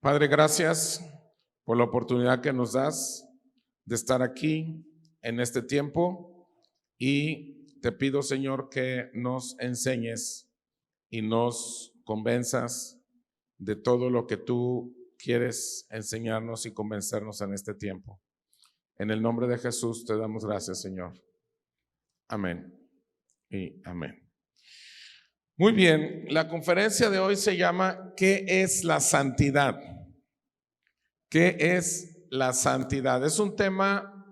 Padre, gracias por la oportunidad que nos das de estar aquí en este tiempo y te pido, Señor, que nos enseñes y nos convenzas de todo lo que tú quieres enseñarnos y convencernos en este tiempo. En el nombre de Jesús te damos gracias, Señor. Amén y amén. Muy bien, la conferencia de hoy se llama ¿Qué es la santidad? ¿Qué es la santidad? Es un tema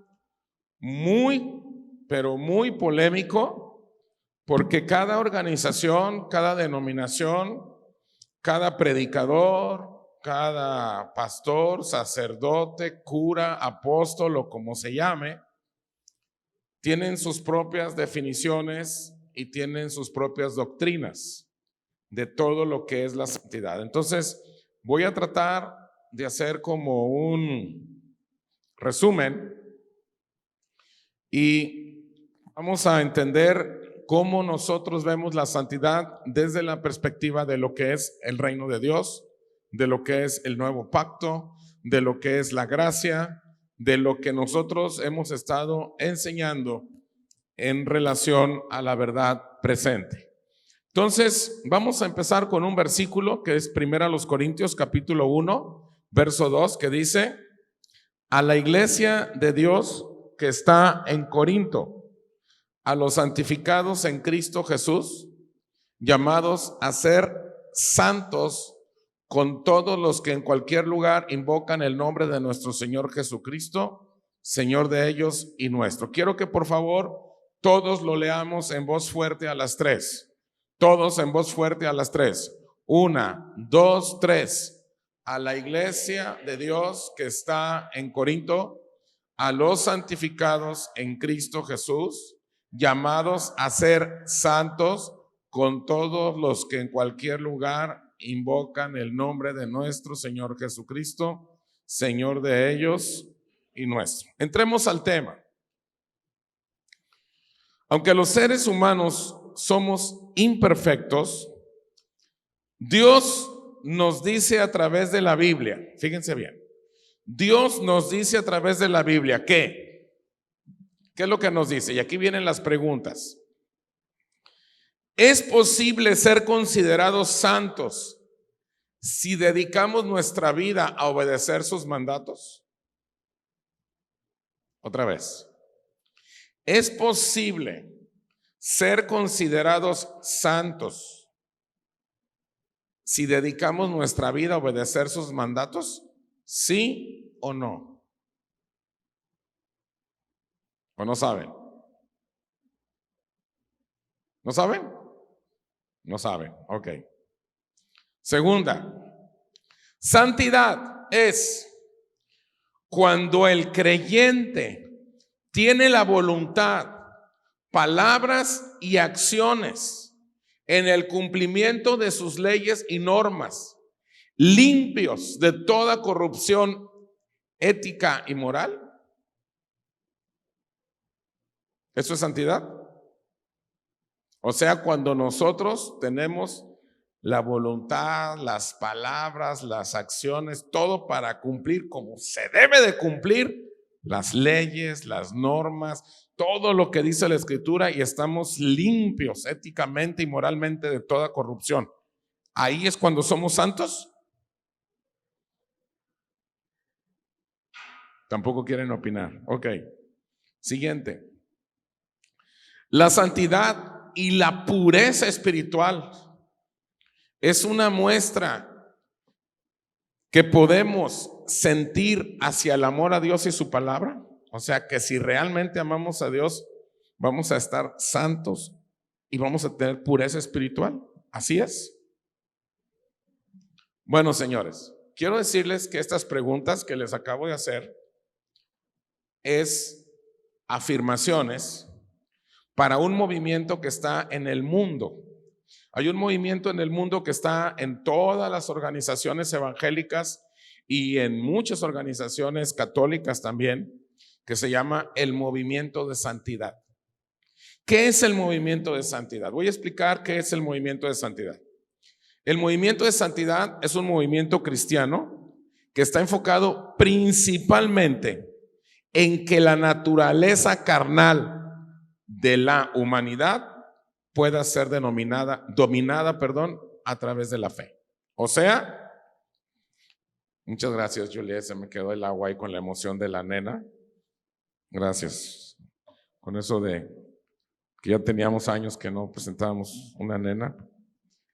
pero muy polémico, porque cada organización, cada denominación, cada predicador, cada pastor, sacerdote, cura, apóstol o como se llame, tienen sus propias definiciones y tienen sus propias doctrinas de todo lo que es la santidad. Entonces, voy a tratar de hacer como un resumen y vamos a entender cómo nosotros vemos la santidad desde la perspectiva de lo que es el reino de Dios, de lo que es el nuevo pacto, de lo que es la gracia, de lo que nosotros hemos estado enseñando en relación a la verdad presente. Entonces, vamos a empezar con un versículo que es 1 Corintios capítulo 1, verso 2, que dice: a la iglesia de Dios que está en Corinto, a los santificados en Cristo Jesús, llamados a ser santos con todos los que en cualquier lugar invocan el nombre de nuestro Señor Jesucristo, Señor de ellos y nuestro. Quiero que por favor todos lo leamos en voz fuerte a las 3. Todos en voz fuerte a las 3. 1, 2, 3. A la iglesia de Dios que está en Corinto, a los santificados en Cristo Jesús, llamados a ser santos con todos los que en cualquier lugar invocan el nombre de nuestro Señor Jesucristo, Señor de ellos y nuestro. Entremos al tema. Aunque los seres humanos somos imperfectos, Dios nos dice a través de la Biblia, fíjense bien, Dios nos dice a través de la Biblia ¿qué? ¿Qué es lo que nos dice? Y aquí vienen las preguntas. ¿Es posible ser considerados santos si dedicamos nuestra vida a obedecer sus mandatos? Otra vez. ¿Es posible ser considerados santos si dedicamos nuestra vida a obedecer sus mandatos? ¿Sí o no? ¿O no saben? ¿No saben? No saben, ok. Segunda, santidad es cuando el creyente tiene la voluntad, palabras y acciones en el cumplimiento de sus leyes y normas, limpios de toda corrupción ética y moral. ¿Eso es santidad? O sea, cuando nosotros tenemos la voluntad, las palabras, las acciones, todo para cumplir como se debe de cumplir las leyes, las normas, todo lo que dice la Escritura, y estamos limpios éticamente y moralmente de toda corrupción. ¿Ahí es cuando somos santos? Tampoco quieren opinar. Ok. Siguiente. La santidad y la pureza espiritual es una muestra que podemos sentir hacia el amor a Dios y su palabra. O sea que si realmente amamos a Dios, vamos a estar santos y vamos a tener pureza espiritual. Así es. Bueno, señores, quiero decirles que estas preguntas que les acabo de hacer es afirmaciones para un movimiento que está en el mundo. Hay un movimiento en el mundo que está en todas las organizaciones evangélicas y en muchas organizaciones católicas también, que se llama el movimiento de santidad. ¿Qué es el movimiento de santidad? Voy a explicar qué es el movimiento de santidad. El movimiento de santidad es un movimiento cristiano que está enfocado principalmente en que la naturaleza carnal de la humanidad pueda ser dominada, a través de la fe. O sea, muchas gracias, Juliet, se me quedó el agua ahí con la emoción de la nena. Gracias. Con eso de que ya teníamos años que no presentábamos una nena.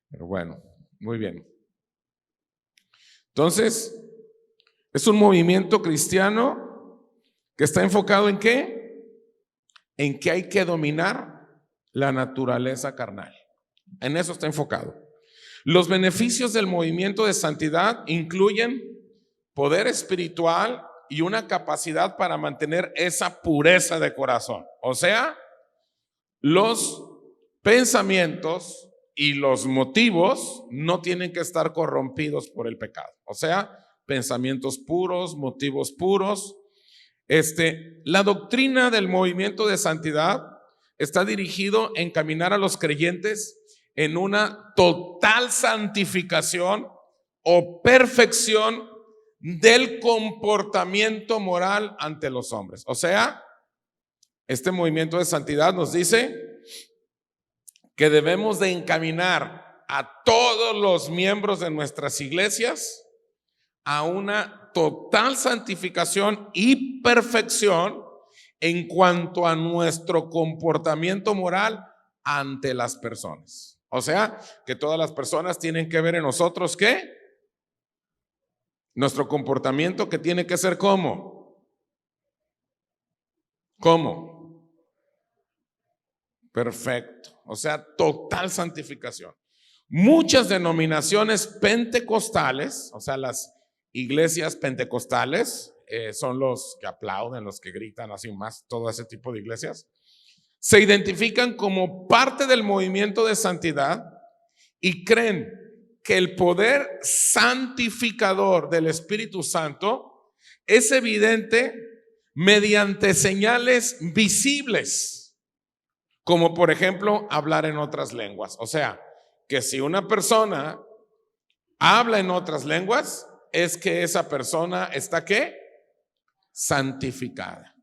Pero bueno, muy bien. Entonces, es un movimiento cristiano que está enfocado ¿en qué? En que hay que dominar la naturaleza carnal. En eso está enfocado. Los beneficios del movimiento de santidad incluyen poder espiritual y una capacidad para mantener esa pureza de corazón. O sea, los pensamientos y los motivos no tienen que estar corrompidos por el pecado. O sea, pensamientos puros, motivos puros. La doctrina del movimiento de santidad está dirigido a encaminar a los creyentes en una total santificación o perfección del comportamiento moral ante los hombres. O sea, este movimiento de santidad nos dice que debemos de encaminar a todos los miembros de nuestras iglesias a una total santificación y perfección en cuanto a nuestro comportamiento moral ante las personas. O sea, que todas las personas tienen que ver en nosotros ¿qué? Nuestro comportamiento que tiene que ser ¿cómo? ¿Cómo? Perfecto. O sea, total santificación. Muchas denominaciones pentecostales, o sea, las iglesias pentecostales, son los que aplauden, los que gritan así más, todo ese tipo de iglesias, se identifican como parte del movimiento de santidad y creen que el poder santificador del Espíritu Santo es evidente mediante señales visibles, como por ejemplo hablar en otras lenguas. O sea, que si una persona habla en otras lenguas, es que esa persona está ¿qué? Santificada.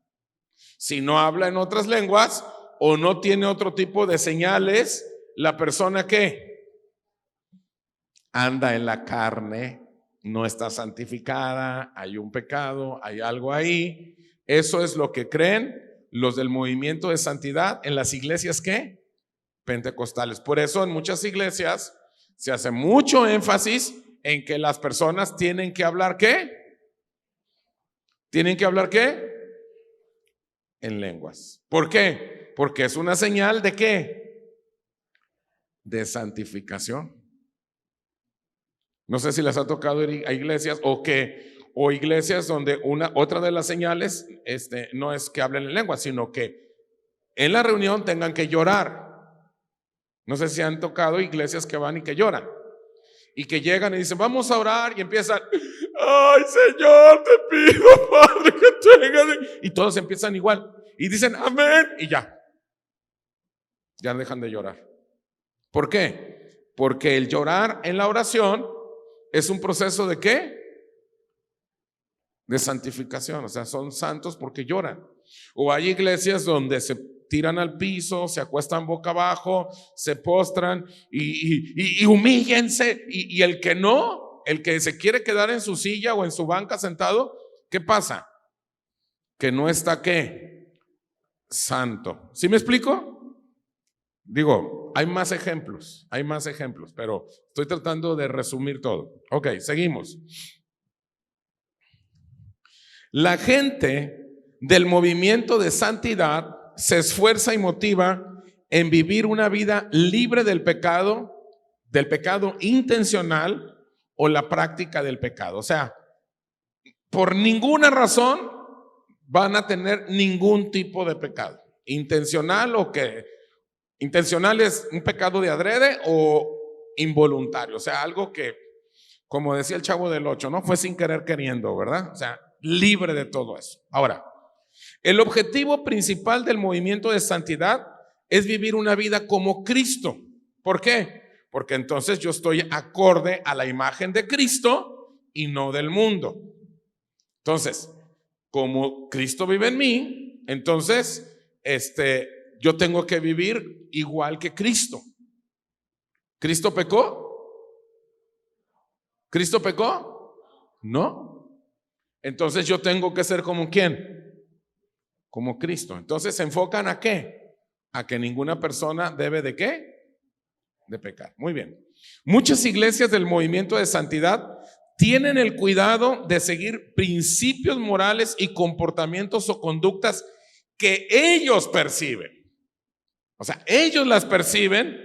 Si no habla en otras lenguas o no tiene otro tipo de señales, la persona ¿qué? Anda en la carne, no está santificada, hay un pecado, hay algo ahí. Eso es lo que creen los del movimiento de santidad en las iglesias ¿qué? Pentecostales. Por eso en muchas iglesias se hace mucho énfasis en que las personas tienen que hablar ¿qué? ¿Tienen que hablar qué? En lenguas. ¿Por qué? Porque es una señal de ¿qué? De santificación. No sé si les ha tocado ir a iglesias o iglesias donde otra de las señales no es que hablen en lenguas, sino que en la reunión tengan que llorar. No sé si han tocado iglesias que van y que lloran y que llegan y dicen vamos a orar y empiezan ay Señor te pido Padre que tengas, y todos empiezan igual y dicen amén y ya dejan de llorar. ¿Por qué? Porque el llorar en la oración es un proceso de ¿qué? De santificación. O sea, son santos porque lloran. O hay iglesias donde se tiran al piso, se acuestan boca abajo, se postran y humíllense. Y el que no, el que se quiere quedar en su silla o en su banca sentado, ¿qué pasa? Que no está ¿qué? Santo. ¿Sí me explico? Digo, hay más ejemplos, pero estoy tratando de resumir todo. Ok, seguimos. La gente del movimiento de santidad se esfuerza y motiva en vivir una vida libre del pecado intencional o la práctica del pecado. O sea, por ninguna razón van a tener ningún tipo de pecado, intencional o que intencional es un pecado de adrede o involuntario, o sea, algo que, como decía el Chavo del 8, no fue sin querer queriendo, ¿verdad? O sea, libre de todo eso. Ahora, el objetivo principal del movimiento de santidad es vivir una vida como Cristo. ¿Por qué? Porque entonces yo estoy acorde a la imagen de Cristo y no del mundo. Entonces, como Cristo vive en mí, entonces yo tengo que vivir igual que Cristo. ¿Cristo pecó? ¿Cristo pecó? No. Entonces yo tengo que ser como ¿quién? Como Cristo. Entonces se enfocan ¿a qué? A que ninguna persona debe ¿de qué? De pecar. Muy bien. Muchas iglesias del movimiento de santidad tienen el cuidado de seguir principios morales y comportamientos o conductas que ellos perciben. O sea, ellos las perciben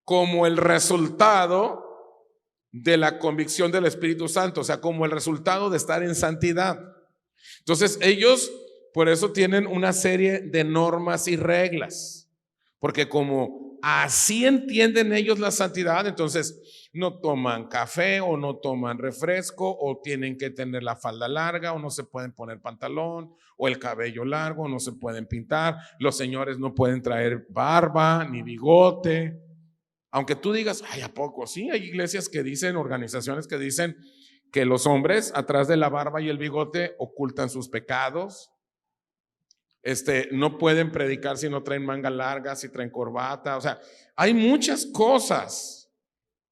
como el resultado de la convicción del Espíritu Santo, o sea, como el resultado de estar en santidad. Entonces ellos por eso tienen una serie de normas y reglas, porque como así entienden ellos la santidad, entonces no toman café o no toman refresco o tienen que tener la falda larga o no se pueden poner pantalón o el cabello largo, no se pueden pintar, los señores no pueden traer barba ni bigote. Aunque tú digas, ay, ¿a poco? Sí, hay iglesias que dicen, organizaciones que dicen que los hombres atrás de la barba y el bigote ocultan sus pecados. No pueden predicar si no traen manga larga, si traen corbata. O sea, hay muchas cosas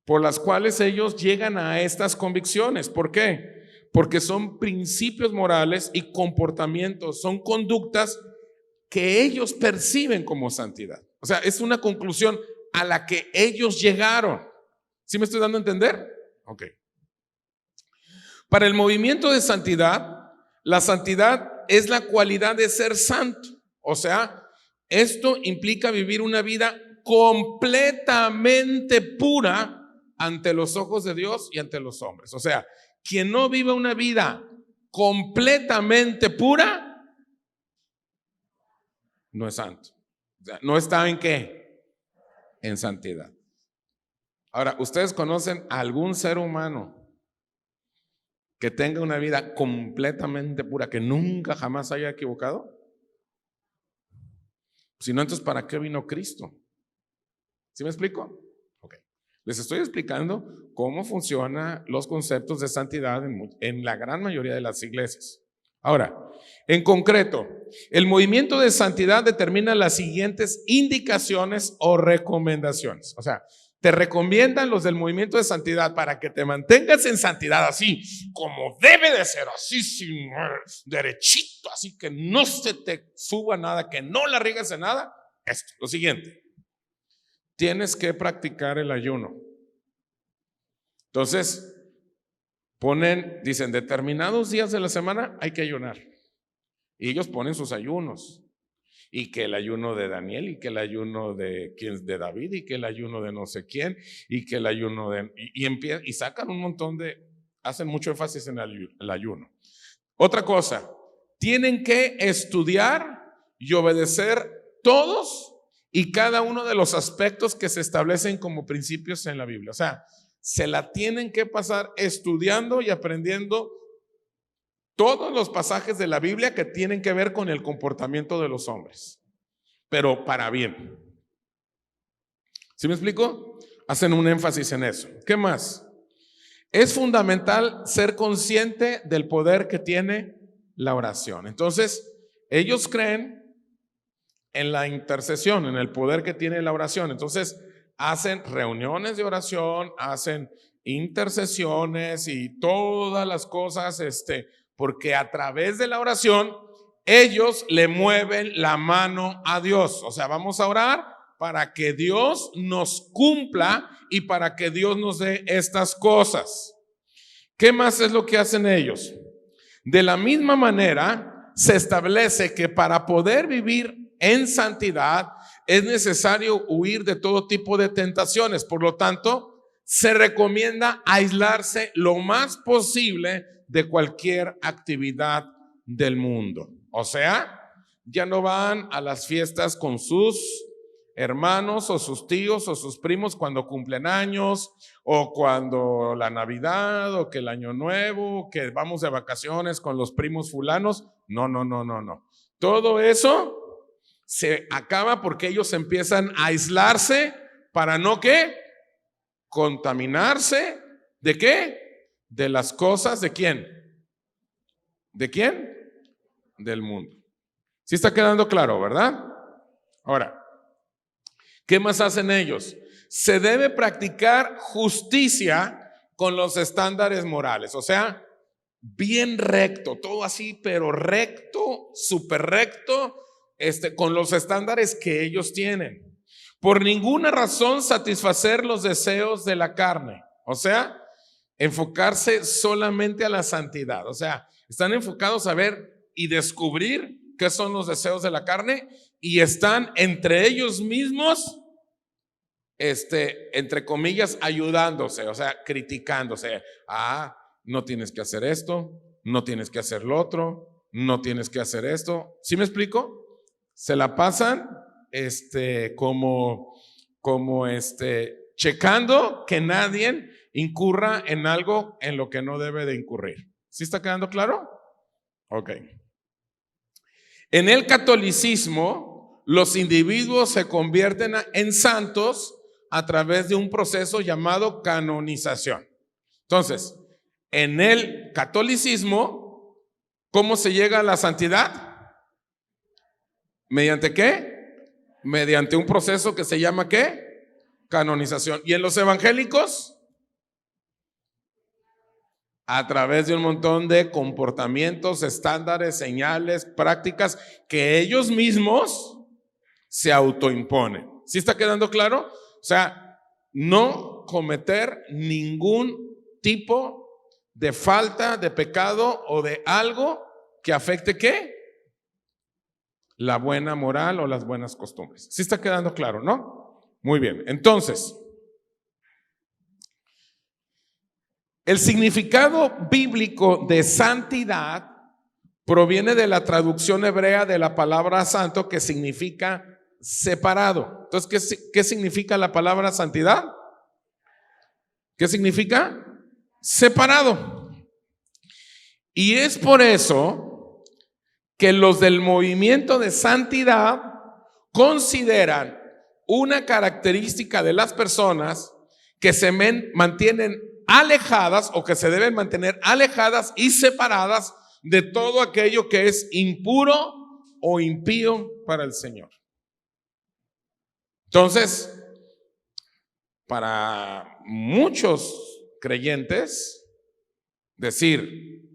por las cuales ellos llegan a estas convicciones. ¿Por qué? Porque son principios morales y comportamientos, son conductas que ellos perciben como santidad. O sea, es una conclusión a la que ellos llegaron. ¿Sí me estoy dando a entender? Ok. Para el movimiento de santidad, la santidad es la cualidad de ser santo. O sea, esto implica vivir una vida completamente pura ante los ojos de Dios y ante los hombres. O sea, quien no vive una vida completamente pura, no es santo. O sea, no está en ¿qué? En santidad. Ahora, ¿ustedes conocen a algún ser humano que tenga una vida completamente pura, que nunca jamás haya equivocado? Si no, entonces ¿para qué vino Cristo? ¿Sí me explico? Ok. Les estoy explicando cómo funcionan los conceptos de santidad en la gran mayoría de las iglesias. Ahora, en concreto, el movimiento de santidad determina las siguientes indicaciones o recomendaciones. O sea, te recomiendan los del movimiento de santidad para que te mantengas en santidad así, como debe de ser, así, sin derechito, así que no se te suba nada, que no la riegues en nada. Esto, lo siguiente, tienes que practicar el ayuno. Entonces, dicen, determinados días de la semana hay que ayunar. Y ellos ponen sus ayunos. Y que el ayuno de Daniel, y que el ayuno de David, y que el ayuno de no sé quién, y que el ayuno de... Y sacan un montón hacen mucho énfasis en el ayuno. Otra cosa, tienen que estudiar y obedecer todos y cada uno de los aspectos que se establecen como principios en la Biblia. O sea, se la tienen que pasar estudiando y aprendiendo todos los pasajes de la Biblia que tienen que ver con el comportamiento de los hombres, pero para bien. ¿Sí me explico? Hacen un énfasis en eso. ¿Qué más? Es fundamental ser consciente del poder que tiene la oración. Entonces, ellos creen en la intercesión, en el poder que tiene la oración. Entonces, hacen reuniones de oración, hacen intercesiones y todas las cosas, porque a través de la oración ellos le mueven la mano a Dios. O sea, vamos a orar para que Dios nos cumpla y para que Dios nos dé estas cosas. ¿Qué más es lo que hacen ellos? De la misma manera, se establece que para poder vivir en santidad es necesario huir de todo tipo de tentaciones. Por lo tanto, se recomienda aislarse lo más posible de cualquier actividad del mundo. O sea, ya no van a las fiestas con sus hermanos o sus tíos o sus primos cuando cumplen años, o cuando la Navidad, o que el Año Nuevo, que vamos de vacaciones con los primos fulanos. No. Todo eso se acaba porque ellos empiezan a aislarse para no ¿qué? Contaminarse. ¿De qué? de las cosas ¿de quién? ¿De quién? Del mundo. ¿Sí está quedando claro, verdad? Ahora, ¿qué más hacen ellos? Se debe practicar justicia con los estándares morales, o sea, bien recto, todo así, pero recto, súper recto, con los estándares que ellos tienen. Por ninguna razón satisfacer los deseos de la carne, o sea, enfocarse solamente a la santidad, o sea, están enfocados a ver y descubrir qué son los deseos de la carne y están entre ellos mismos, entre comillas, ayudándose, o sea, criticándose. No tienes que hacer esto, no tienes que hacer lo otro, no tienes que hacer esto. ¿Sí me explico? Se la pasan como checando que nadie incurra en algo en lo que no debe de incurrir. ¿Sí está quedando claro? Ok. En el catolicismo, los individuos se convierten en santos a través de un proceso llamado canonización. Entonces, en el catolicismo, ¿cómo se llega a la santidad? ¿Mediante qué? Mediante un proceso que se llama ¿qué? Canonización. ¿Y en los evangélicos? A través de un montón de comportamientos, estándares, señales, prácticas que ellos mismos se autoimponen. ¿Sí está quedando claro? O sea, no cometer ningún tipo de falta, de pecado o de algo que afecte ¿qué? La buena moral o las buenas costumbres. ¿Sí está quedando claro, no? Muy bien, entonces, el significado bíblico de santidad proviene de la traducción hebrea de la palabra santo, que significa separado. Entonces, ¿qué significa la palabra santidad? ¿Qué significa? Separado. Y es por eso que los del movimiento de santidad consideran una característica de las personas que se mantienen alejadas o que se deben mantener alejadas y separadas de todo aquello que es impuro o impío para el Señor. Entonces, para muchos creyentes, decir,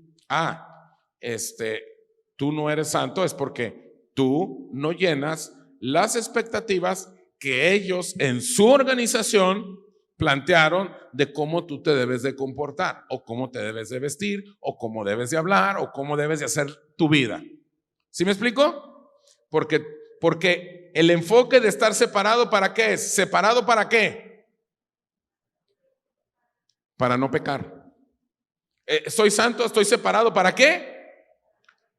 tú no eres santo es porque tú no llenas las expectativas que ellos en su organización plantearon de cómo tú te debes de comportar, o cómo te debes de vestir, o cómo debes de hablar, o cómo debes de hacer tu vida. ¿Sí me explico? Porque el enfoque de estar separado, ¿para qué es? ¿Separado para qué? Para no pecar. Soy santo, estoy separado, ¿para qué?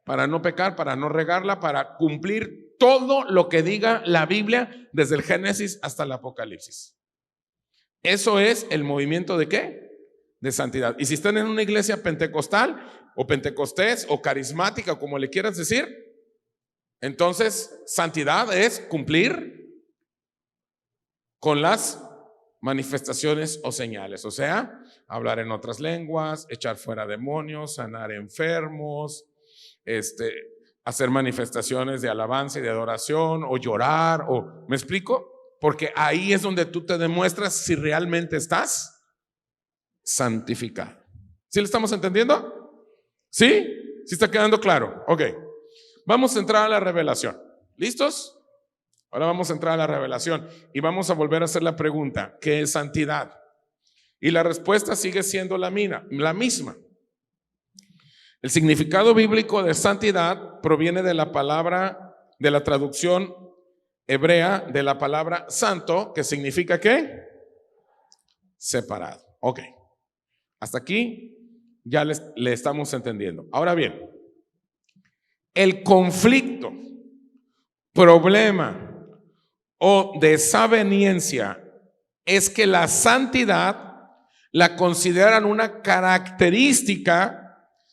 Para no pecar, para no regarla, para cumplir todo lo que diga la Biblia desde el Génesis hasta el Apocalipsis. Eso es el movimiento ¿de qué? De santidad. Y si están en una iglesia pentecostal o pentecostés o carismática o como le quieras decir, entonces santidad es cumplir con las manifestaciones o señales, o sea, hablar en otras lenguas, echar fuera demonios, sanar enfermos, hacer manifestaciones de alabanza y de adoración, o llorar, o ¿me explico? Porque ahí es donde tú te demuestras si realmente estás santificado. ¿Sí lo estamos entendiendo? ¿Sí? ¿Sí está quedando claro? Ok. Vamos a entrar a la revelación. ¿Listos? Ahora vamos a entrar a la revelación y vamos a volver a hacer la pregunta, ¿qué es santidad? Y la respuesta sigue siendo la misma. El significado bíblico de santidad proviene de la palabra, de la traducción hebrea de la palabra santo, que significa ¿qué? Separado. Ok. Hasta aquí ya le estamos entendiendo. Ahora bien, el conflicto, problema o desaveniencia es que la santidad la consideran una característica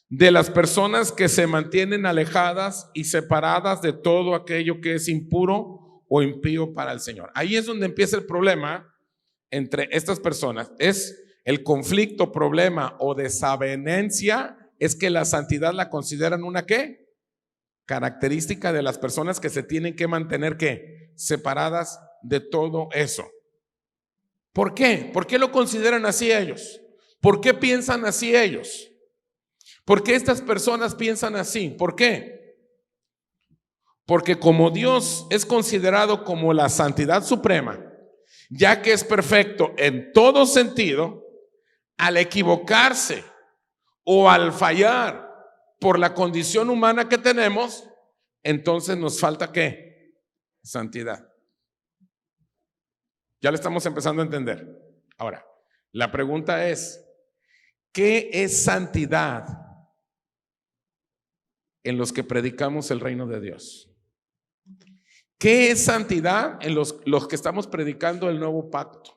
de las personas que se mantienen alejadas y separadas de todo aquello que es impuro o impío para el Señor. Ahí es donde empieza el problema entre estas personas. Es El conflicto, problema o desavenencia es que la santidad la consideran una ¿qué? Característica de las personas que se tienen que mantener ¿qué? Separadas de todo eso. ¿Por qué? ¿Por qué lo consideran así ellos? ¿Por qué piensan así ellos? ¿Por qué estas personas piensan así? ¿Por qué? Porque como Dios es considerado como la santidad suprema, ya que es perfecto en todo sentido, al equivocarse o al fallar por la condición humana que tenemos, entonces nos falta ¿qué? Santidad. Ya lo estamos empezando a entender. Ahora, la pregunta es, ¿qué es santidad en los que predicamos el reino de Dios? ¿Qué es santidad en los que estamos predicando el nuevo pacto?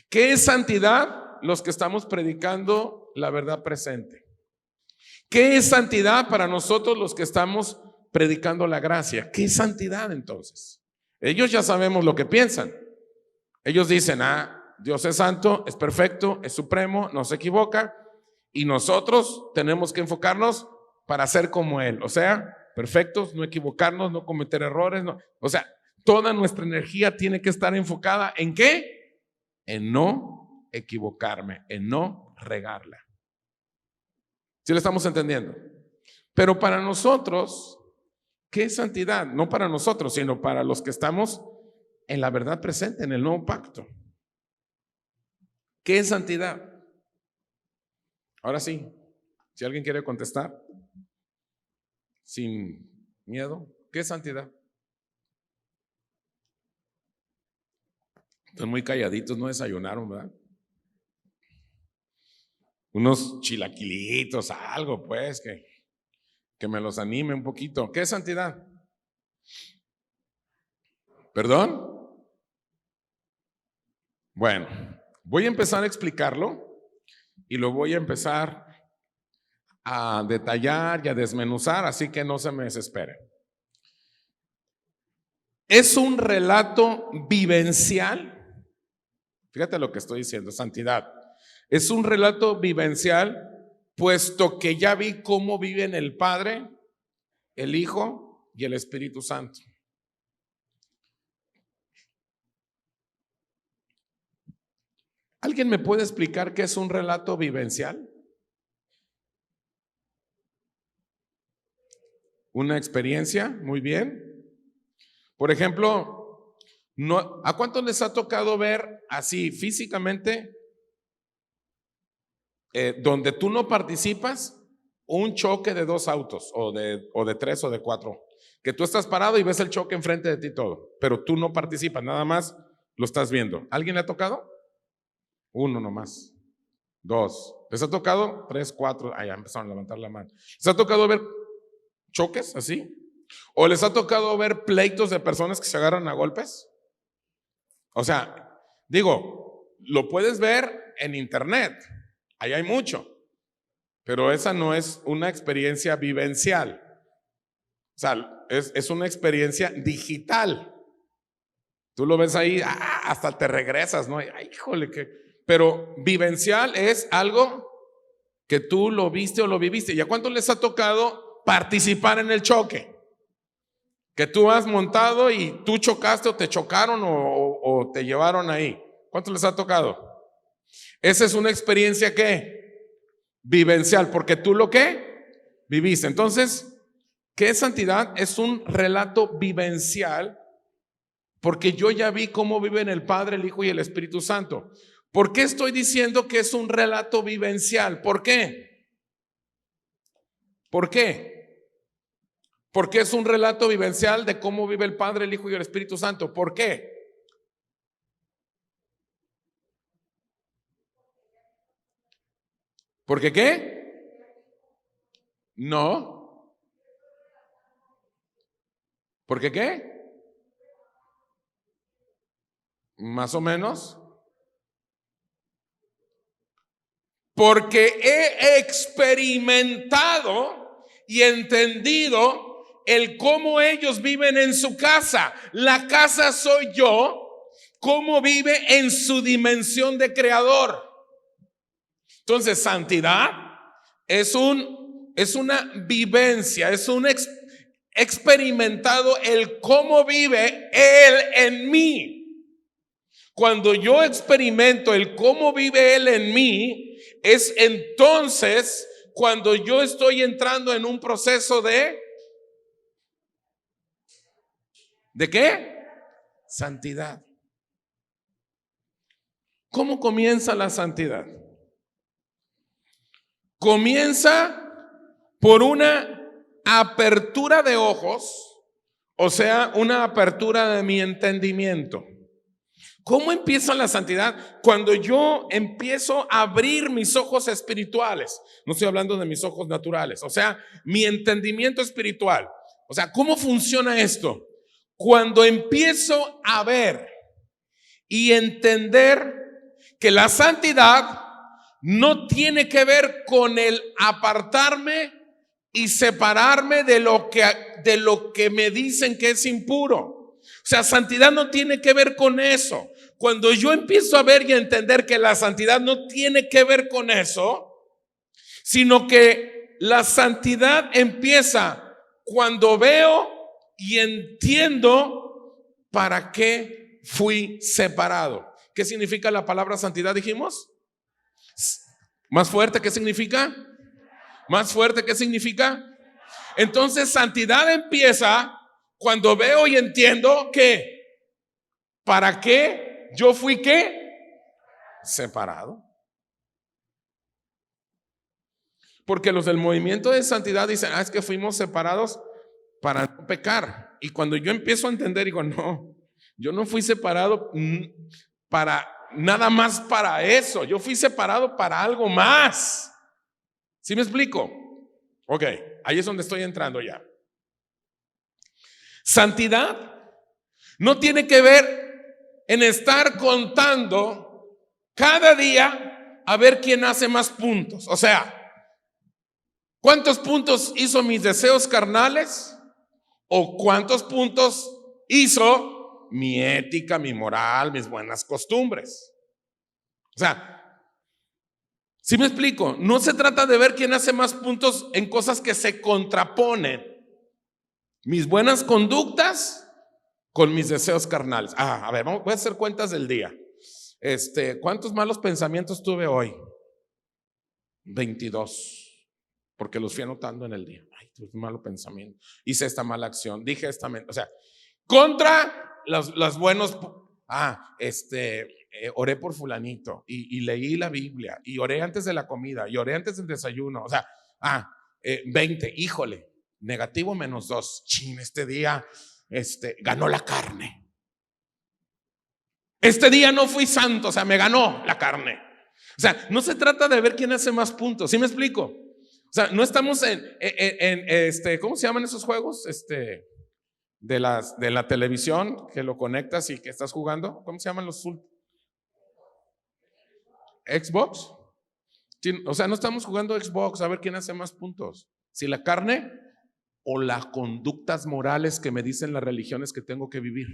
¿Qué es santidad los que estamos predicando la verdad presente? ¿Qué es santidad para nosotros los que estamos predicando la gracia? ¿Qué es santidad entonces? Ellos ya sabemos lo que piensan. Ellos dicen, Dios es santo, es perfecto, es supremo, no se equivoca, y nosotros tenemos que enfocarnos para ser como Él, o sea, perfectos, no equivocarnos, no cometer errores, no. O sea, toda nuestra energía tiene que estar enfocada ¿en qué? En no equivocarme, en no regarla. ¿Sí lo estamos entendiendo? Pero para nosotros, ¿qué es santidad? No para nosotros, sino para los que estamos en la verdad presente, en el nuevo pacto. ¿Qué es santidad? Ahora sí, si alguien quiere contestar, sin miedo, ¿qué es santidad? Están muy calladitos, no desayunaron, ¿verdad? Unos chilaquilitos, algo pues, que me los anime un poquito. ¿Qué es santidad? ¿Perdón? Bueno, voy a empezar a explicarlo y lo voy a empezar a detallar y a desmenuzar, así que no se me desespere. Es un relato vivencial. Fíjate lo que estoy diciendo, santidad. Es un relato vivencial, puesto que ya vi cómo viven el Padre, el Hijo y el Espíritu Santo. ¿Alguien me puede explicar qué es un relato vivencial? Una experiencia, muy bien. Por ejemplo, ¿a cuántos les ha tocado ver así físicamente, donde tú no participas, un choque de dos autos, o de tres o de cuatro, que tú estás parado y ves el choque enfrente de ti todo, pero tú no participas, nada más lo estás viendo? ¿Alguien le ha tocado? Uno nomás. Dos. ¿Les ha tocado? Tres, cuatro. Ya empezaron a levantar la mano. ¿Les ha tocado ver choques así? ¿O les ha tocado ver pleitos de personas que se agarran a golpes? O sea, digo, lo puedes ver en internet, ahí hay mucho, pero esa no es una experiencia vivencial. O sea, es una experiencia digital. Tú lo ves ahí, hasta te regresas, ¿no? Ay, híjole, pero vivencial es algo que tú lo viste o lo viviste. ¿Y a cuánto les ha tocado participar en el choque? Que tú has montado y tú chocaste o te chocaron o te llevaron ahí. ¿Cuánto les ha tocado? Esa es una experiencia ¿qué? Vivencial, porque tú lo que viviste. Entonces, ¿qué es santidad? Es un relato vivencial, porque yo ya vi cómo viven el Padre, el Hijo y el Espíritu Santo. ¿Por qué estoy diciendo que es un relato vivencial? ¿Por qué? ¿Por qué? Porque es un relato vivencial de cómo vive el Padre, el Hijo y el Espíritu Santo. ¿Por qué? ¿Por qué? No. ¿Por qué? Más o menos. Porque he experimentado y entendido el cómo ellos viven en su casa. La casa soy yo, cómo vive en su dimensión de creador. Entonces, santidad es una vivencia, es un experimentado el cómo vive Él en mí. Cuando yo experimento el cómo vive Él en mí, es entonces cuando yo estoy entrando en un proceso ¿de qué? Santidad. ¿Cómo comienza la santidad? Comienza por una apertura de ojos, o sea, una apertura de mi entendimiento. ¿Cómo empieza la santidad? Cuando yo empiezo a abrir mis ojos espirituales. No estoy hablando de mis ojos naturales, o sea, mi entendimiento espiritual. O sea, ¿cómo funciona esto? Cuando empiezo a ver y entender que la santidad no tiene que ver con el apartarme y separarme de lo que me dicen que es impuro. O sea, santidad no tiene que ver con eso. Cuando yo empiezo a ver y a entender que la santidad no tiene que ver con eso, sino que la santidad empieza cuando veo y entiendo para qué fui separado. ¿Qué significa la palabra santidad, dijimos? ¿Más fuerte qué significa? ¿Más fuerte qué significa? Entonces, santidad empieza cuando veo y entiendo que ¿para qué yo fui qué? Separado. Porque los del movimiento de santidad dicen, es que fuimos separados para no pecar. Y cuando yo empiezo a entender, digo, no, yo no fui separado para nada más para eso. Yo fui separado para algo más. ¿Sí me explico? Ok, ahí es donde estoy entrando ya. Santidad no tiene que ver en estar contando cada día a ver quién hace más puntos. O sea, ¿cuántos puntos hizo mis deseos carnales? ¿O cuántos puntos hizo mi ética, mi moral, mis buenas costumbres? O sea, ¿sí me explico? No se trata de ver quién hace más puntos en cosas que se contraponen. Mis buenas conductas con mis deseos carnales. A ver, voy a hacer cuentas del día. ¿Cuántos malos pensamientos tuve hoy? 22. Porque los fui anotando en el día. Ay, tuve un malo pensamiento. Hice esta mala acción. Dije esta. O sea, contra los buenos. Oré por fulanito y leí la Biblia y oré antes de la comida y oré antes del desayuno. O sea, 20. Híjole, negativo -2. Chin, este día ganó la carne. Este día no fui santo, o sea, me ganó la carne. O sea, no se trata de ver quién hace más puntos. ¿Sí me explico? O sea, no estamos ¿cómo se llaman esos juegos? De la televisión que lo conectas y que estás jugando. ¿Cómo se llaman los Xbox? O sea, no estamos jugando Xbox a ver quién hace más puntos. Si la carne o las conductas morales que me dicen las religiones que tengo que vivir.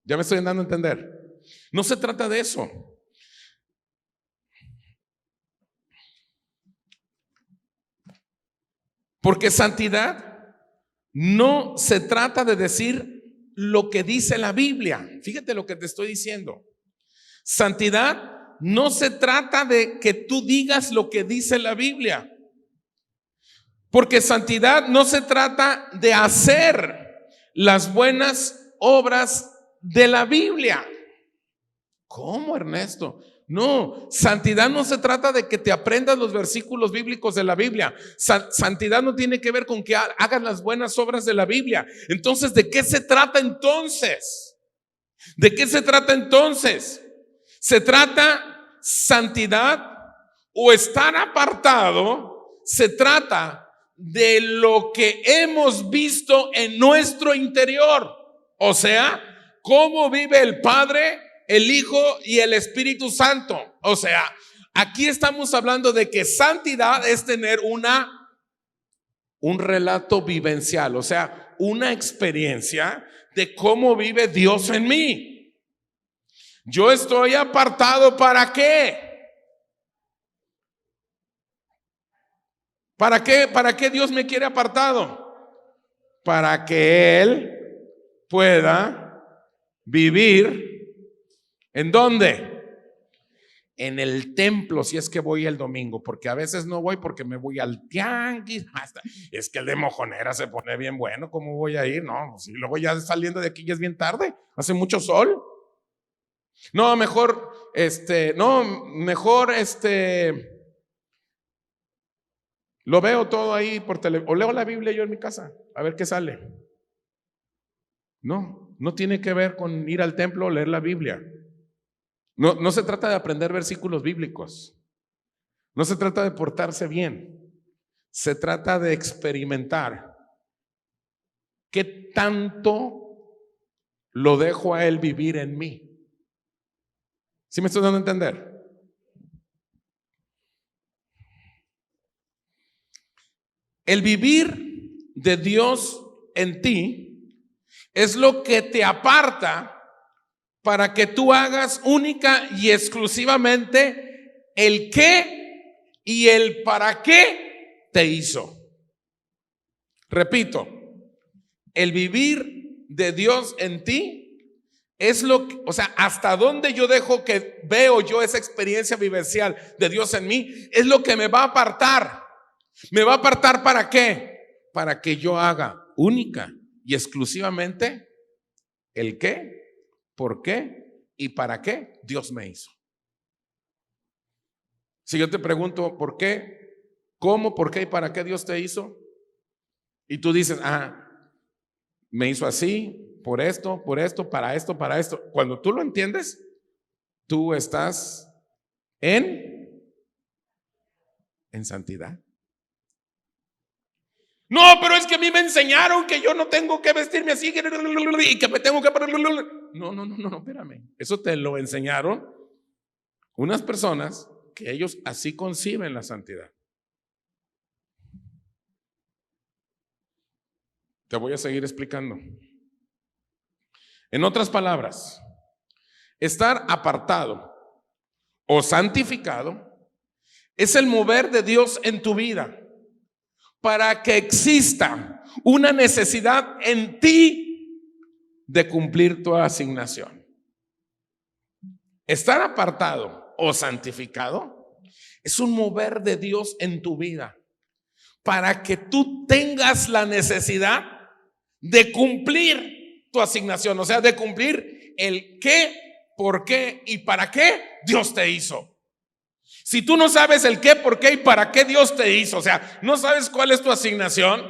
¿Ya me estoy dando a entender? No se trata de eso. Porque santidad no se trata de decir lo que dice la Biblia. Fíjate lo que te estoy diciendo. Santidad no se trata de que tú digas lo que dice la Biblia. Porque santidad no se trata de hacer las buenas obras de la Biblia. ¿Cómo, Ernesto? No, santidad no se trata de que te aprendas los versículos bíblicos de la Biblia. Santidad no tiene que ver con que hagas las buenas obras de la Biblia. Entonces, ¿de qué se trata entonces? ¿De qué se trata entonces? Se trata santidad o estar apartado. Se trata de lo que hemos visto en nuestro interior. O sea, cómo vive el Padre, el Hijo y el Espíritu Santo. O sea, aquí estamos hablando de que santidad es tener un relato vivencial, o sea, una experiencia de cómo vive Dios en mí. Yo estoy apartado ¿para qué? ¿Para qué? ¿Para qué Dios me quiere apartado? Para que Él pueda vivir. ¿En dónde? En el templo, si es que voy el domingo, porque a veces no voy porque me voy al tianguis. Es que el de Mojonera se pone bien bueno, ¿cómo voy a ir? No, si luego ya saliendo de aquí ya es bien tarde, hace mucho sol. No, mejor, lo veo todo ahí por teléfono, o leo la Biblia yo en mi casa, a ver qué sale. No, no tiene que ver con ir al templo o leer la Biblia. No, no se trata de aprender versículos bíblicos. No se trata de portarse bien. Se trata de experimentar qué tanto lo dejo a Él vivir en mí. ¿Sí me estoy dando a entender? El vivir de Dios en ti es lo que te aparta para que tú hagas única y exclusivamente el qué y el para qué te hizo. Repito, el vivir de Dios en ti es lo que, o sea, hasta dónde yo dejo que veo yo esa experiencia vivencial de Dios en mí, es lo que me va a apartar. ¿Me va a apartar para qué? Para que yo haga única y exclusivamente el qué, por qué y para qué Dios me hizo. Si yo te pregunto por qué, cómo, por qué y para qué Dios te hizo, y tú dices, me hizo así, por esto, para esto, para esto. Cuando tú lo entiendes, tú estás en santidad. No, pero es que a mí me enseñaron que yo no tengo que vestirme así y que me tengo que... No, espérame. Eso te lo enseñaron unas personas que ellos así conciben la santidad. Te voy a seguir explicando. En otras palabras, estar apartado o santificado es el mover de Dios en tu vida para que exista una necesidad en ti de cumplir tu asignación. Estar apartado o santificado es un mover de Dios en tu vida para que tú tengas la necesidad de cumplir tu asignación, o sea, de cumplir el qué, por qué y para qué Dios te hizo. Si tú no sabes el qué, por qué y para qué Dios te hizo, o sea, no sabes cuál es tu asignación,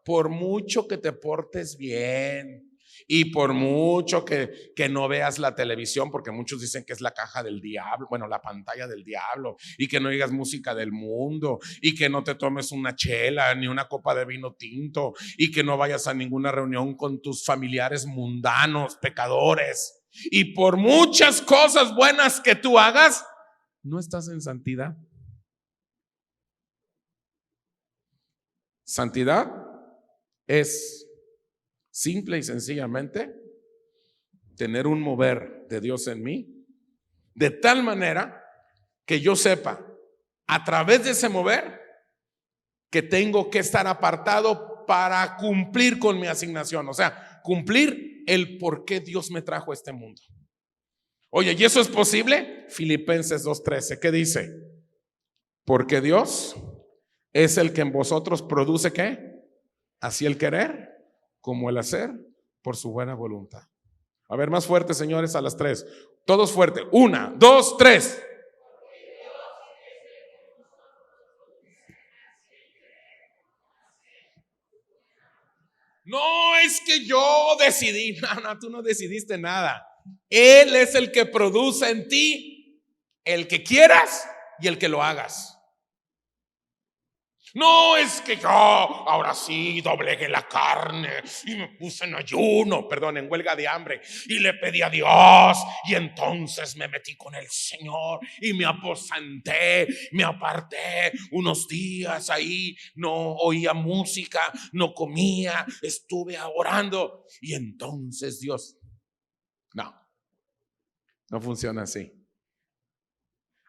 por mucho que te portes bien y por mucho que no veas la televisión, porque muchos dicen que es la caja del diablo, bueno, la pantalla del diablo, y que no oigas música del mundo, y que no te tomes una chela ni una copa de vino tinto, y que no vayas a ninguna reunión con tus familiares mundanos, pecadores, y por muchas cosas buenas que tú hagas, no estás en santidad. Santidad es simple y sencillamente tener un mover de Dios en mí, de tal manera que yo sepa a través de ese mover que tengo que estar apartado para cumplir con mi asignación, o sea, cumplir el por qué Dios me trajo a este mundo. Oye, ¿y eso es posible? Filipenses 2:13, ¿qué dice? Porque Dios es el que en vosotros produce ¿qué? Así el querer como el hacer por su buena voluntad. A ver, más fuerte, señores, a las 3. Todos fuerte. 1, 2, 3. No es que yo decidí. No, tú no decidiste nada. Él es el que produce en ti el que quieras y el que lo hagas. No es que yo ahora sí doblegué la carne y me puse en ayuno, perdón, en huelga de hambre, y le pedí a Dios, y entonces me metí con el Señor y me aposenté, me aparté unos días ahí, no oía música, no comía, estuve orando, y entonces Dios, no funciona así.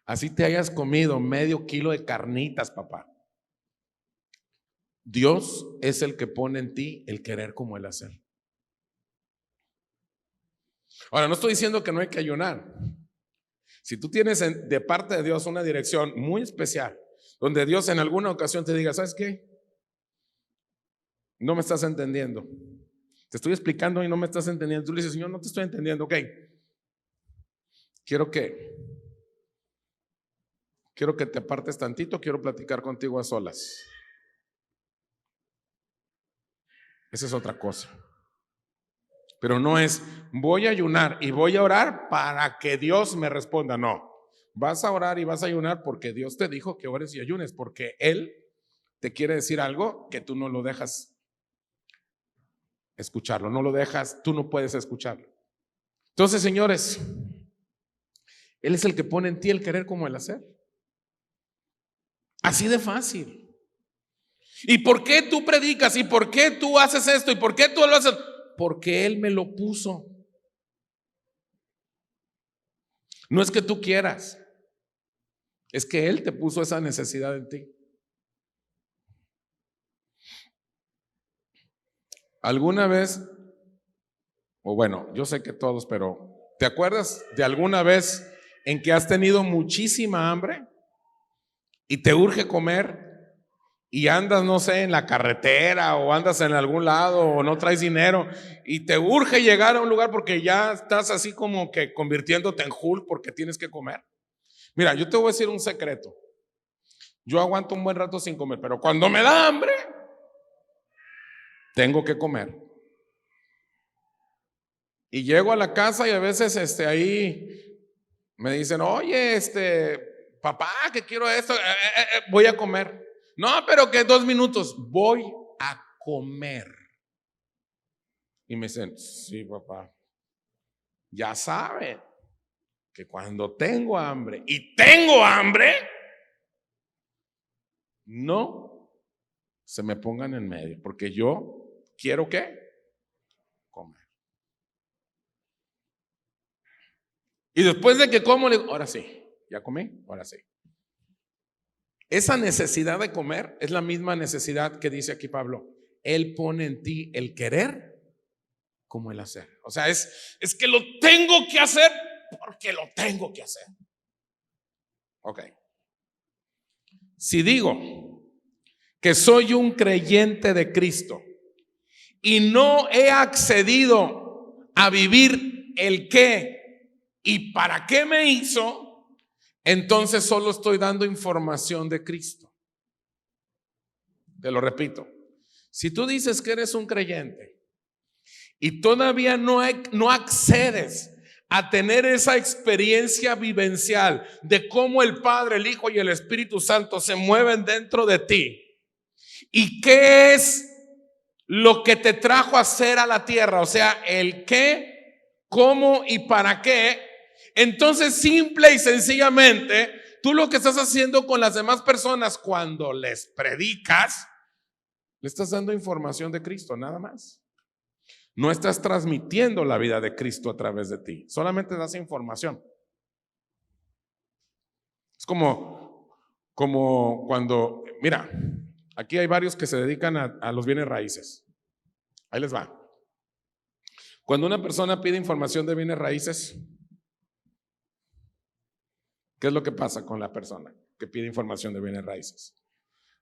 Así te hayas comido medio kilo de carnitas, papá, Dios es el que pone en ti el querer como el hacer. Ahora, no estoy diciendo que no hay que ayunar. Si tú tienes de parte de Dios una dirección muy especial, donde Dios en alguna ocasión te diga, ¿sabes qué? No me estás entendiendo. Te estoy explicando y no me estás entendiendo. Tú le dices, Señor, no te estoy entendiendo. Ok, quiero que te apartes tantito, quiero platicar contigo a solas. Esa es otra cosa. Pero no es, voy a ayunar y voy a orar para que Dios me responda. No, vas a orar y vas a ayunar porque Dios te dijo que ores y ayunes, porque Él te quiere decir algo que tú no lo dejas escucharlo, no lo dejas, tú no puedes escucharlo. Entonces, señores, Él es el que pone en ti el querer como el hacer. Así de fácil. ¿Y por qué tú predicas? ¿Y por qué tú haces esto? ¿Y por qué tú lo haces? Porque Él me lo puso. No es que tú quieras, es que Él te puso esa necesidad en ti. ¿Alguna vez, o bueno, yo sé que todos, pero ¿te acuerdas de alguna vez en que has tenido muchísima hambre y te urge comer y andas, no sé, en la carretera o andas en algún lado o no traes dinero y te urge llegar a un lugar porque ya estás así como que convirtiéndote en Hulk porque tienes que comer? Mira, yo te voy a decir un secreto. Yo aguanto un buen rato sin comer, pero cuando me da hambre, tengo que comer. Y llego a la casa y a veces ahí me dicen, oye, papá, que quiero esto, voy a comer. No, pero que 2 minutos, voy a comer. Y me dicen, sí, papá, ya saben que cuando tengo hambre y tengo hambre, no se me pongan en medio, porque yo quiero ¿qué? Comer. Y después de que como, le digo, ahora sí, ya comí, ahora sí. Esa necesidad de comer es la misma necesidad que dice aquí Pablo. Él pone en ti el querer como el hacer. O sea, es que lo tengo que hacer porque lo tengo que hacer. Ok. Si digo que soy un creyente de Cristo y no he accedido a vivir el qué y para qué me hizo, entonces solo estoy dando información de Cristo. Te lo repito. Si tú dices que eres un creyente y todavía no accedes a tener esa experiencia vivencial de cómo el Padre, el Hijo y el Espíritu Santo se mueven dentro de ti, y qué es lo que te trajo a hacer a la tierra, o sea, el qué, cómo y para qué, entonces simple y sencillamente tú lo que estás haciendo con las demás personas cuando les predicas, le estás dando información de Cristo, nada más. No estás transmitiendo la vida de Cristo a través de ti, solamente das información. Es como cuando, mira, aquí hay varios que se dedican a los bienes raíces. Ahí les va. Cuando una persona pide información de bienes raíces, ¿qué es lo que pasa con la persona que pide información de bienes raíces?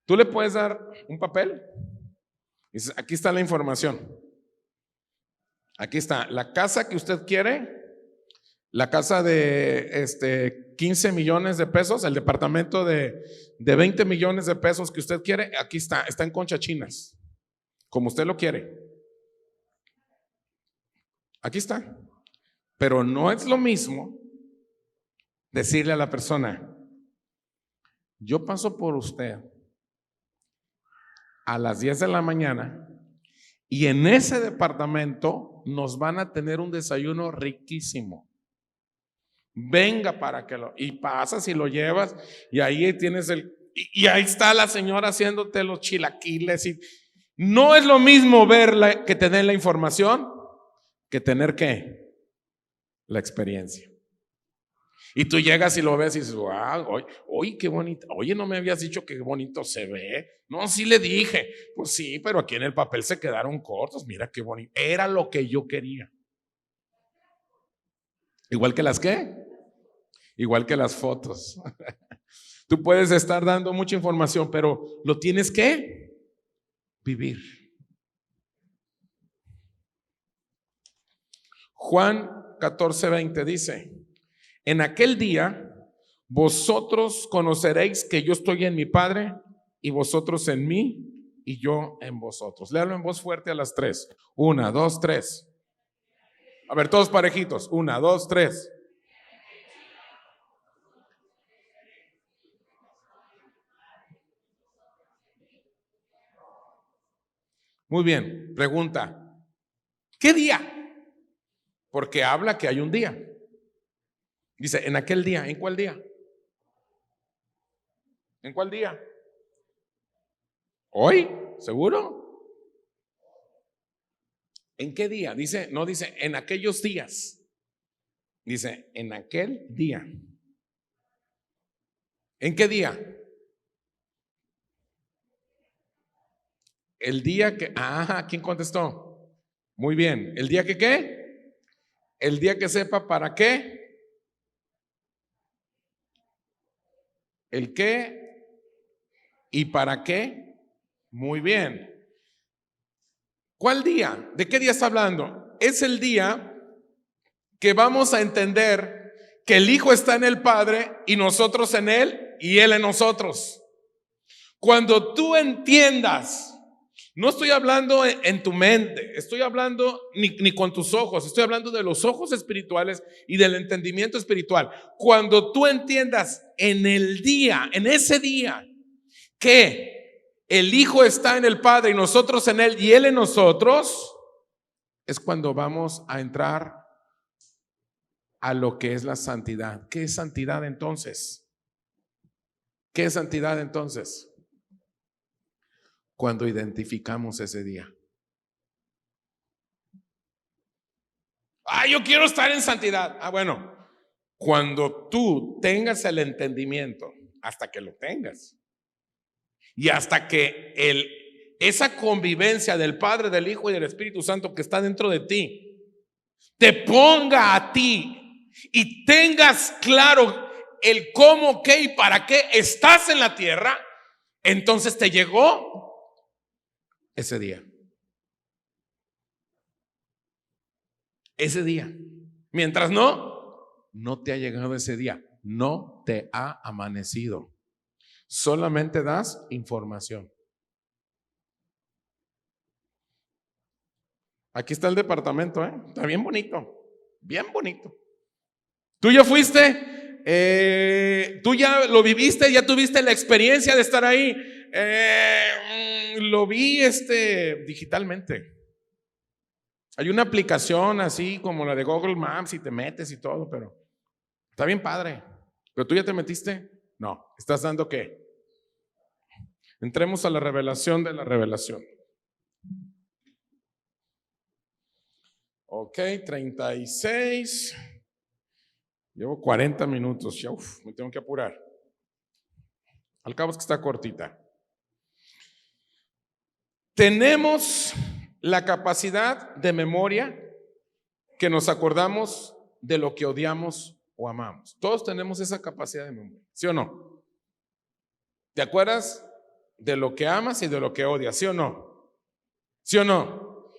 Tú le puedes dar un papel y dices, aquí está la información. Aquí está la casa que usted quiere, la casa de 15 millones de pesos, el departamento de 20 millones de pesos que usted quiere, aquí está en Concha Chinas, como usted lo quiere. Aquí está. Pero no es lo mismo decirle a la persona, yo paso por usted a las 10 de la mañana y en ese departamento nos van a tener un desayuno riquísimo. Venga para que y pasas y lo llevas y ahí tienes y ahí está la señora haciéndote los chilaquiles y no es lo mismo verla que tener la información que tener ¿qué? La experiencia. Y tú llegas y lo ves y dices, wow, oye, qué bonito. Oye, no me habías dicho qué bonito se ve. No, sí le dije. Pues sí, pero aquí en el papel se quedaron cortos. Mira qué bonito. Era lo que yo quería. Igual que las qué. Igual que las fotos. Tú puedes estar dando mucha información, pero lo tienes que vivir. Juan 14:20 dice: en aquel día vosotros conoceréis que yo estoy en mi Padre y vosotros en mí y yo en vosotros. Léalo en voz fuerte a las 3. 1, 2, 3. A ver, todos parejitos. 1, 2, 3. Muy bien, pregunta: ¿qué día? Porque habla que hay un día. Dice, en aquel día. ¿En cuál día? ¿En cuál día? ¿Hoy? ¿Seguro? ¿En qué día? Dice, no dice en aquellos días. Dice, en aquel día. ¿En qué día? El día que, ¿quién contestó? Muy bien. ¿El día que qué? El día que sepa para qué. ¿El qué? ¿Y para qué? Muy bien. ¿Cuál día? ¿De qué día está hablando? Es el día que vamos a entender que el Hijo está en el Padre y nosotros en Él y Él en nosotros. Cuando tú entiendas, no estoy hablando en tu mente, estoy hablando ni con tus ojos, estoy hablando de los ojos espirituales y del entendimiento espiritual. Cuando tú entiendas en el día, en ese día, que el Hijo está en el Padre y nosotros en Él y Él en nosotros, es cuando vamos a entrar a lo que es la santidad. ¿Qué es santidad entonces? ¿Qué es santidad entonces? Cuando identificamos ese día. Yo quiero estar en santidad. Bueno, cuando tú tengas el entendimiento, hasta que lo tengas, y hasta que esa convivencia del Padre, del Hijo y del Espíritu Santo que está dentro de ti, te ponga a ti y tengas claro el cómo, qué y para qué estás en la tierra, entonces te llegó ese día. Ese día. Mientras no te ha llegado ese día. No te ha amanecido. Solamente das información. Aquí está el departamento, está bien bonito. Bien bonito. Tú ya fuiste, tú ya lo viviste, ya tuviste la experiencia de estar ahí. Lo vi digitalmente. Hay una aplicación así como la de Google Maps y te metes y todo, pero está bien padre. ¿Pero tú ya te metiste? No. ¿Estás dando qué? Entremos a la revelación de la revelación. Ok, 36. Llevo 40 minutos. Ya, me tengo que apurar. Al cabo es que está cortita. Tenemos la capacidad de memoria que nos acordamos de lo que odiamos o amamos. Todos tenemos esa capacidad de memoria, ¿sí o no? ¿Te acuerdas de lo que amas y de lo que odias, sí o no? ¿Sí o no?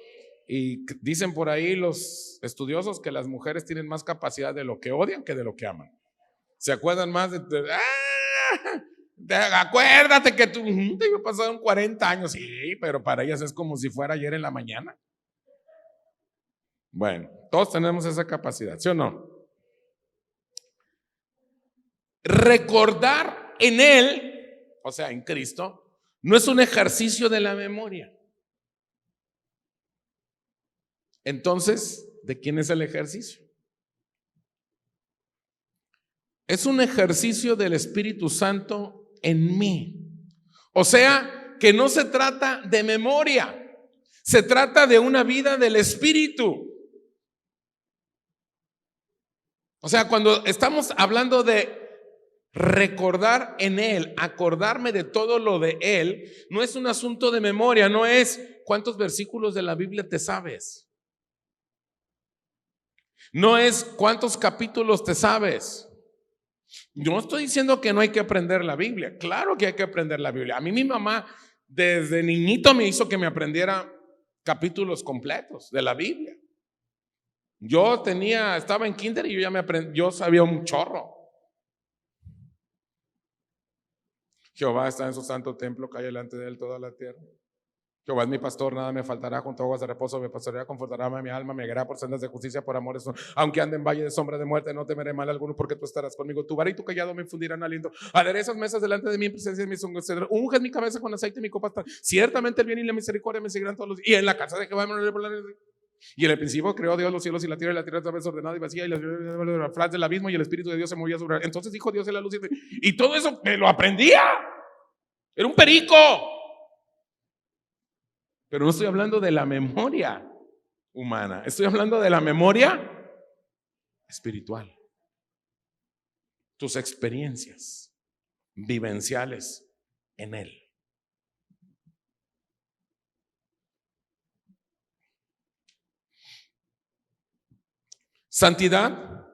Y dicen por ahí los estudiosos que las mujeres tienen más capacidad de lo que odian que de lo que aman. ¿Se acuerdan más acuérdate que tú te pasaron 40 años? Sí, pero para ellas es como si fuera ayer en la mañana. Bueno, todos tenemos esa capacidad, ¿sí o no? Recordar en Él, o sea, en Cristo, no es un ejercicio de la memoria. Entonces, ¿de quién es el ejercicio? Es un ejercicio del Espíritu Santo en mí. O sea, que no se trata de memoria, se trata de una vida del Espíritu. O sea, cuando estamos hablando de recordar en Él, acordarme de todo lo de Él, no es un asunto de memoria, no es cuántos versículos de la Biblia te sabes, no es cuántos capítulos te sabes. Yo no estoy diciendo que no hay que aprender la Biblia, claro que hay que aprender la Biblia. A mí mi mamá desde niñito me hizo que me aprendiera capítulos completos de la Biblia. Estaba en kinder y yo sabía un chorro. Jehová está en su santo templo, cae delante de él toda la tierra. Jehová es mi pastor, nada me faltará, junto a aguas de reposo me pastoreará, confortará a mi alma, me guiará por sendas de justicia, por amor. Aunque ande en valle de sombra de muerte, no temeré mal alguno, porque tú estarás conmigo. Tu vara y tu callado me infundirán aliento. Aderezas mesas delante de mí en presencia de mis ungüentos. Unges mi cabeza con aceite y mi copa está. Ciertamente el bien y la misericordia me seguirán todos los días. Y en la casa de Jehová y en el principio creó Dios los cielos y la tierra estaba desordenada y vacía, y la faz del abismo, y el Espíritu de Dios se movía sobre él. Entonces dijo Dios en la luz, y todo eso me lo aprendía. Era un perico. Pero no estoy hablando de la memoria humana, estoy hablando de la memoria espiritual. Tus experiencias vivenciales en Él. Santidad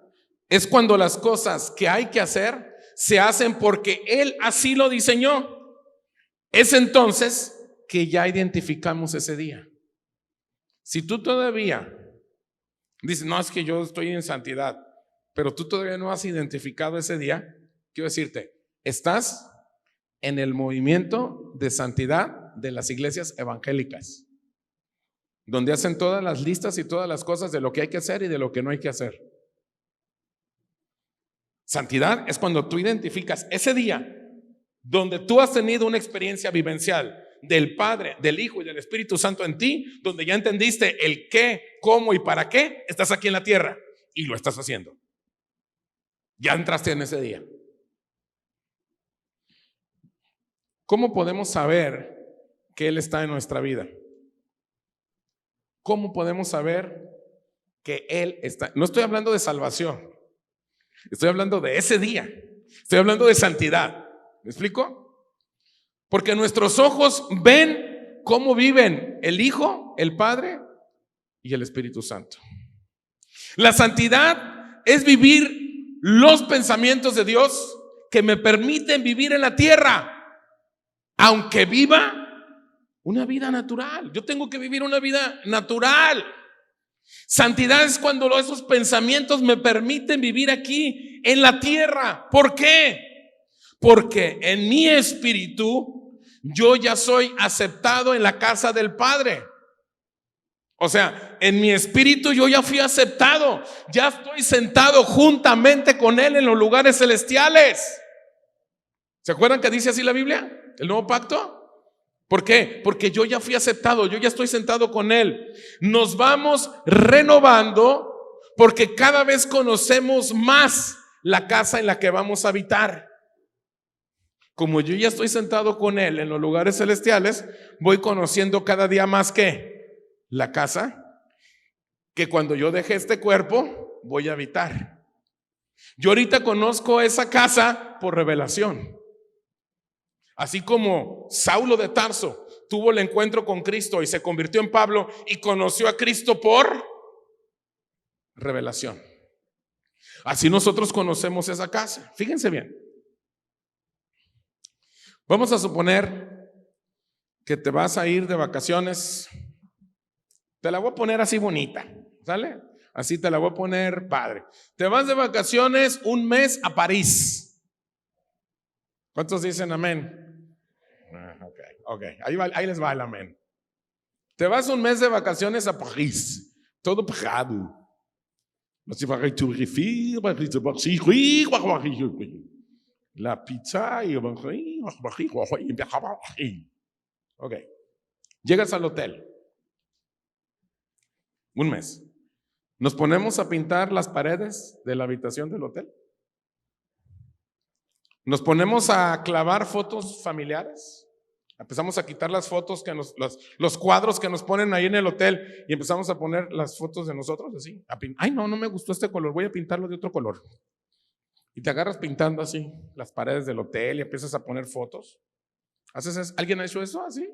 es cuando las cosas que hay que hacer se hacen porque Él así lo diseñó. Es entonces que ya identificamos ese día. Si tú todavía dices, no, es que yo estoy en santidad, pero tú todavía no has identificado ese día, quiero decirte, estás en el movimiento de santidad de las iglesias evangélicas, donde hacen todas las listas y todas las cosas de lo que hay que hacer y de lo que no hay que hacer. Santidad es cuando tú identificas ese día donde tú has tenido una experiencia vivencial del Padre, del Hijo y del Espíritu Santo en ti, donde ya entendiste el qué, cómo y para qué estás aquí en la tierra y lo estás haciendo. Ya entraste en ese día. ¿Cómo podemos saber que Él está en nuestra vida? ¿Cómo podemos saber que Él está? No estoy hablando de salvación, estoy hablando de ese día, estoy hablando de santidad. ¿Me explico? Porque nuestros ojos ven cómo viven el Hijo, el Padre y el Espíritu Santo. La santidad es vivir los pensamientos de Dios que me permiten vivir en la tierra, aunque viva una vida natural. Yo tengo que vivir una vida natural. Santidad es cuando esos pensamientos me permiten vivir aquí en la tierra. ¿Por qué? Porque en mi espíritu yo ya soy aceptado en la casa del Padre. O sea, en mi espíritu yo ya fui aceptado, ya estoy sentado juntamente con Él en los lugares celestiales. ¿Se acuerdan que dice así la Biblia? ¿El nuevo pacto? ¿Por qué? Porque yo ya fui aceptado, yo ya estoy sentado con Él. Nos vamos renovando porque cada vez conocemos más la casa en la que vamos a habitar. Como yo ya estoy sentado con Él en los lugares celestiales, voy conociendo cada día más que la casa que cuando yo deje este cuerpo voy a habitar. Yo ahorita conozco esa casa por revelación. Así como Saulo de Tarso tuvo el encuentro con Cristo y se convirtió en Pablo y conoció a Cristo por revelación. Así nosotros conocemos esa casa. Fíjense bien. Vamos a suponer que te vas a ir de vacaciones. Te la voy a poner así bonita, ¿sale? Así te la voy a poner padre. Te vas de vacaciones un mes a París. ¿Cuántos dicen amén? Ok. Ahí les va el amén. Te vas un mes de vacaciones a París. Todo pagado. La pizza y ok. Llegas al hotel. Un mes. Nos ponemos a pintar las paredes de la habitación del hotel. Nos ponemos a clavar fotos familiares. Empezamos a quitar las fotos los cuadros que nos ponen ahí en el hotel y empezamos a poner las fotos de nosotros así. Ay, no me gustó este color, voy a pintarlo de otro color. Y te agarras pintando así las paredes del hotel y empiezas a poner fotos. ¿Alguien ha hecho eso así?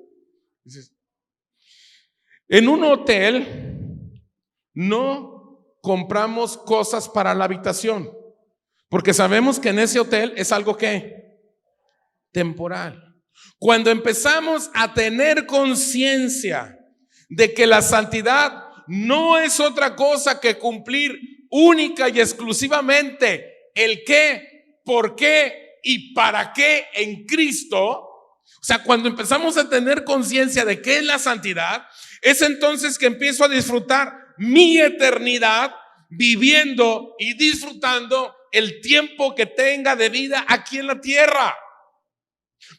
Dices, en un hotel no compramos cosas para la habitación, porque sabemos que en ese hotel es algo que temporal. Cuando empezamos a tener conciencia de que la santidad no es otra cosa que cumplir única y exclusivamente el qué, por qué y para qué en Cristo, o sea, cuando empezamos a tener conciencia de qué es la santidad, es entonces que empiezo a disfrutar mi eternidad viviendo y disfrutando el tiempo que tenga de vida aquí en la tierra.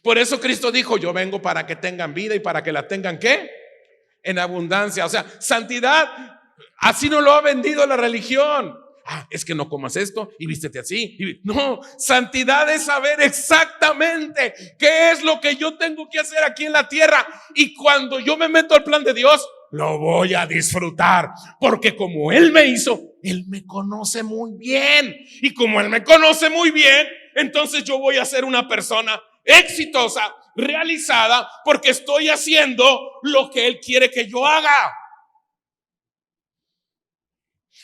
Por eso Cristo dijo, yo vengo para que tengan vida y para que la tengan ¿qué? En abundancia. O sea, santidad, así no lo ha vendido la religión. Es que no comas esto y vístete así. No, santidad es saber exactamente qué es lo que yo tengo que hacer aquí en la tierra. Y cuando yo me meto al plan de Dios, lo voy a disfrutar. Porque como Él me hizo, Él me conoce muy bien. Y como Él me conoce muy bien, entonces yo voy a ser una persona exitosa, realizada, porque estoy haciendo lo que Él quiere que yo haga.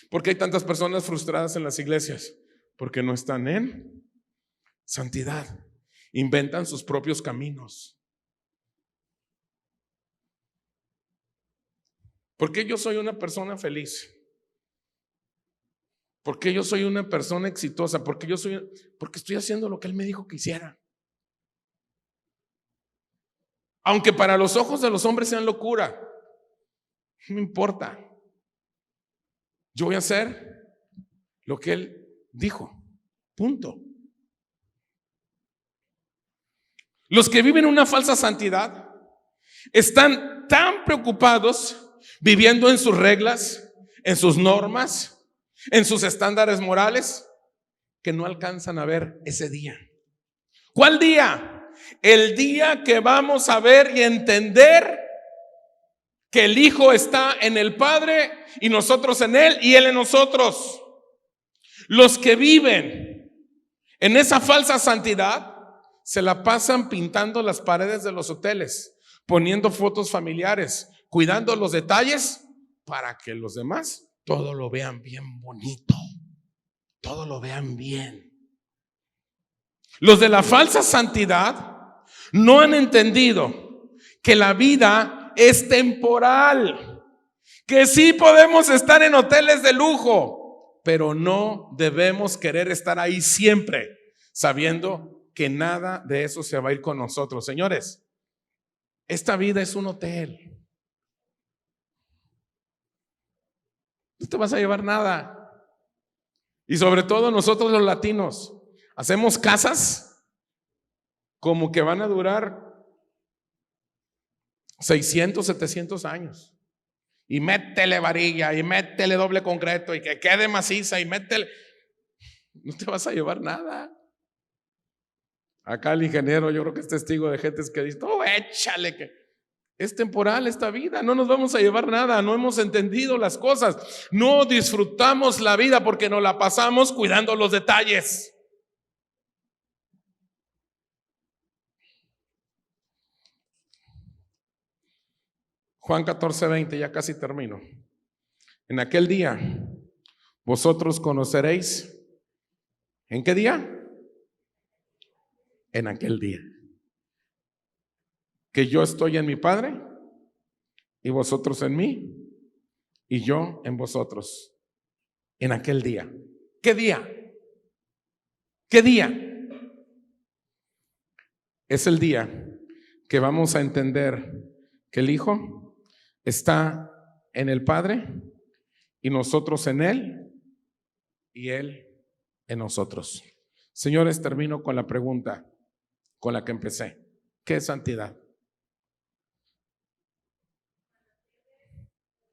¿Por qué hay tantas personas frustradas en las iglesias? Porque no están en santidad. Inventan sus propios caminos. ¿Por qué yo soy una persona feliz? ¿Por qué yo soy una persona exitosa? Porque estoy haciendo lo que Él me dijo que hiciera. Aunque para los ojos de los hombres sean locura, no me importa. Yo voy a hacer lo que Él dijo. Punto. Los que viven una falsa santidad están tan preocupados viviendo en sus reglas, en sus normas, en sus estándares morales, que no alcanzan a ver ese día. ¿Cuál día? El día que vamos a ver y entender que el Hijo está en el Padre y nosotros en Él y Él en nosotros. Los que viven en esa falsa santidad se la pasan pintando las paredes de los hoteles, poniendo fotos familiares, cuidando los detalles para que los demás todo lo vean bien bonito, todo lo vean bien. Los de la falsa santidad no han entendido que la vida es temporal, que sí podemos estar en hoteles de lujo, pero no debemos querer estar ahí siempre, sabiendo que nada de eso se va a ir con nosotros. Señores, esta vida es un hotel. No te vas a llevar nada. Y sobre todo nosotros los latinos hacemos casas como que van a durar 600, 700 años. Y métele varilla y métele doble concreto y que quede maciza y métele. No te vas a llevar nada. Acá el ingeniero yo creo que es testigo de gentes que dicen, échale que es temporal esta vida, no nos vamos a llevar nada, no hemos entendido las cosas, no disfrutamos la vida porque nos la pasamos cuidando los detalles. Juan 14:20, ya casi termino. En aquel día vosotros conoceréis. ¿En qué día? En aquel día que yo estoy en mi Padre y vosotros en mí y yo en vosotros. En aquel día. ¿Qué día? ¿Qué día? Es el día que vamos a entender que el Hijo está en el Padre y nosotros en Él y Él en nosotros. Señores, termino con la pregunta con la que empecé. ¿Qué es santidad?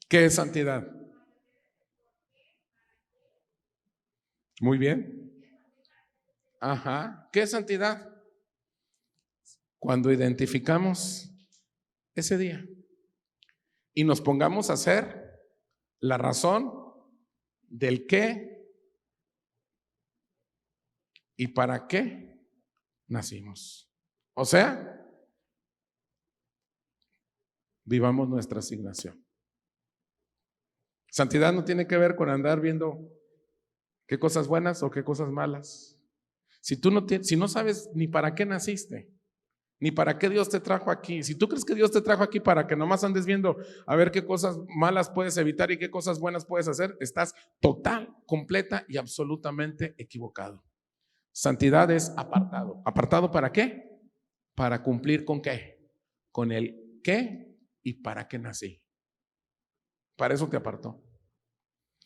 ¿Qué es santidad? Muy bien. Ajá. ¿Qué es santidad? cuando identificamos ese día y nos pongamos a hacer la razón del qué y para qué nacimos. O sea, vivamos nuestra asignación. Santidad no tiene que ver con andar viendo qué cosas buenas o qué cosas malas. Si no sabes ni para qué naciste, ni para qué Dios te trajo aquí, si tú crees que Dios te trajo aquí para que nomás andes viendo a ver qué cosas malas puedes evitar y qué cosas buenas puedes hacer, estás total, completa y absolutamente equivocado. Santidad es apartado. ¿Apartado para qué? Para cumplir con qué, con el qué y para qué nací. Para eso te apartó.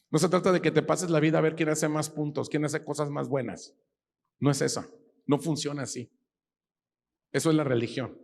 No se trata de que te pases la vida a ver quién hace más puntos, quién hace cosas más buenas. No es esa, no funciona así. Eso es la religión.